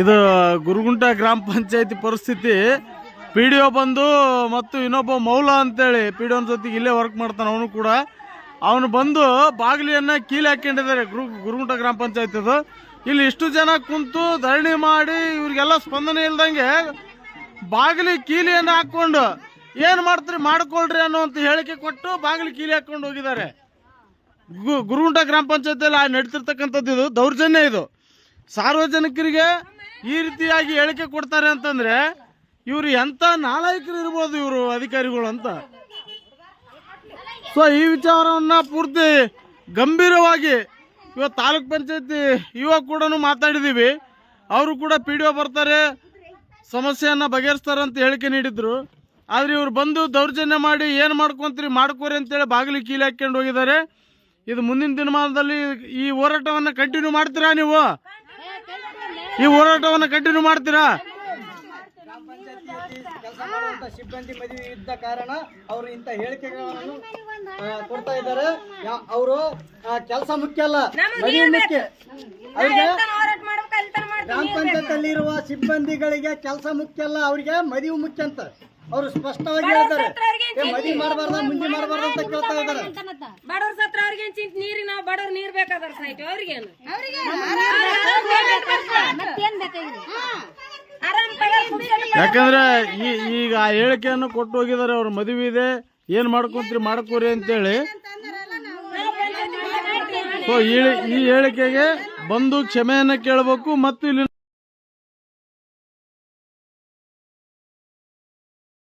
ಇದು ಗುರುಗುಂಟ ಗ್ರಾಮ ಪಂಚಾಯತಿ ಪರಿಸ್ಥಿತಿ. PDO ಬಂದು ಮತ್ತು ಇನ್ನೊಬ್ಬ ಮೌಲ ಅಂತೇಳಿ PDO ಜೊತೆಗೆ ಇಲ್ಲೇ ವರ್ಕ್ ಮಾಡ್ತಾನೆ ಅವನು ಕೂಡ. ಅವನು ಬಂದು ಬಾಗಿಲಿಯನ್ನ ಕೀಲಿ ಹಾಕೊಂಡಿದ್ದಾರೆ ಗುರುಗುಂಟ ಗ್ರಾಮ ಪಂಚಾಯತಿದು. ಇಲ್ಲಿ ಇಷ್ಟು ಜನ ಕುಂತು ಧರಣಿ ಮಾಡಿ ಇವ್ರಿಗೆಲ್ಲ ಸ್ಪಂದನೆ ಇಲ್ದಂಗೆ ಬಾಗಿಲಿ ಕೀಲಿಯನ್ನು ಹಾಕೊಂಡು ಏನು ಮಾಡ್ತೀರಿ ಮಾಡ್ಕೊಳ್ರಿ ಅನ್ನೋಂಥ ಹೇಳಿಕೆ ಕೊಟ್ಟು ಬಾಗಿಲು ಕೀಲಿ ಹಾಕೊಂಡು ಹೋಗಿದ್ದಾರೆ. ಗುರುಗುಂಟ ಗ್ರಾಮ ಪಂಚಾಯತಿಯಲ್ಲಿ ನಡೀತಿರ್ತಕ್ಕಂಥದ್ದು ಇದು ದೌರ್ಜನ್ಯ. ಇದು ಸಾರ್ವಜನಿಕರಿಗೆ ಈ ರೀತಿಯಾಗಿ ಹೇಳಿಕೆ ಕೊಡ್ತಾರೆ ಅಂತಂದ್ರೆ ಇವರು ಎಂತ ನಾಲಾಯಕರು ಇರ್ಬೋದು ಇವರು ಅಧಿಕಾರಿಗಳು ಅಂತ. ಸೊ ಈ ವಿಚಾರವನ್ನ ಪೂರ್ತಿ ಗಂಭೀರವಾಗಿ ಇವತ್ತು ತಾಲೂಕ್ ಪಂಚಾಯತಿ ಇವಾಗ ಕೂಡ ಮಾತಾಡಿದೀವಿ. ಅವರು ಕೂಡ PDO ಬರ್ತಾರೆ ಸಮಸ್ಯೆಯನ್ನ ಬಗೆಹರಿಸ್ತಾರೆ ಅಂತ ಹೇಳಿಕೆ ನೀಡಿದ್ರು. ಆದ್ರೆ ಇವ್ರು ಬಂದು ದೌರ್ಜನ್ಯ ಮಾಡಿ ಏನು ಮಾಡ್ಕೊಂತೀರಿ ಮಾಡ್ಕೋರಿ ಅಂತೇಳಿ ಬಾಗಿಲು ಕೀಲಿ ಹಾಕೊಂಡು ಹೋಗಿದ್ದಾರೆ. ಇದು ಮುಂದಿನ ದಿನಮಾನದಲ್ಲಿ ಈ ಹೋರಾಟವನ್ನ ಕಂಟಿನ್ಯೂ ಮಾಡ್ತೀರಾ? ನೀವು ಈ ಹೋರಾಟವನ್ನ ಕಂಟಿನ್ಯೂ ಮಾಡ್ತೀರಾ? ಕೆಲಸ ಮಾಡುವಂತ ಸಿಬ್ಬಂದಿ ಮದುವೆ ಇದ್ದ ಕಾರಣ ಅವರು ಇಂತ ಹೇಳಿಕೆಗಳನ್ನು ಕೊಡ್ತಾ ಇದ್ದಾರೆ. ಅವರು ಕೆಲಸ ಮುಖ್ಯ ಅಲ್ಲ, ಮದುವೆ ಮುಖ್ಯ. ಅವ್ರಿಗೆ ಗ್ರಾಮ ಪಂಚಾಯತ್ ಇರುವ ಸಿಬ್ಬಂದಿಗಳಿಗೆ ಕೆಲಸ ಮುಖ್ಯ ಅಲ್ಲ, ಅವ್ರಿಗೆ ಮದುವೆ ಮುಖ್ಯ ಅಂತ ಅವರು ಸ್ಪಷ್ಟವಾಗಿ ಹೇಳ್ತಾರೆ. ಮದುವೆ ಮಾಡಬಾರ್ದ ಮುಂದೆ ಮಾಡಬಾರ್ದು ಅಂತ ಕೇಳ್ತಾ ಇದ್ದಾರೆ. ಬಡವ್ರ ಸತ್ರ ಅವ್ರಿಗೆ ನೀರಿ ನಾವು ಬಡವ್ರು ನೀರ್ ಬೇಕಾದ್ರ ಸಾಯ್ತು ಅವ್ರಿಗೇನು ಯಾಕಂದ್ರೆ ಈಗ ಆ ಹೇಳಿಕೆಯನ್ನು ಕೊಟ್ಟು ಹೋಗಿದ್ದಾರೆ. ಅವ್ರ ಮದುವೆ ಇದೆ ಏನ್ ಮಾಡ್ಕೊಂತೀರಿ ಮಾಡ್ಕೋರಿ ಅಂತೇಳಿ. ಸೊ ಈ ಹೇಳಿಕೆಗೆ ಬಂದು ಕ್ಷಮೆಯನ್ನ ಕೇಳಬೇಕು ಮತ್ತು ಇಲ್ಲಿ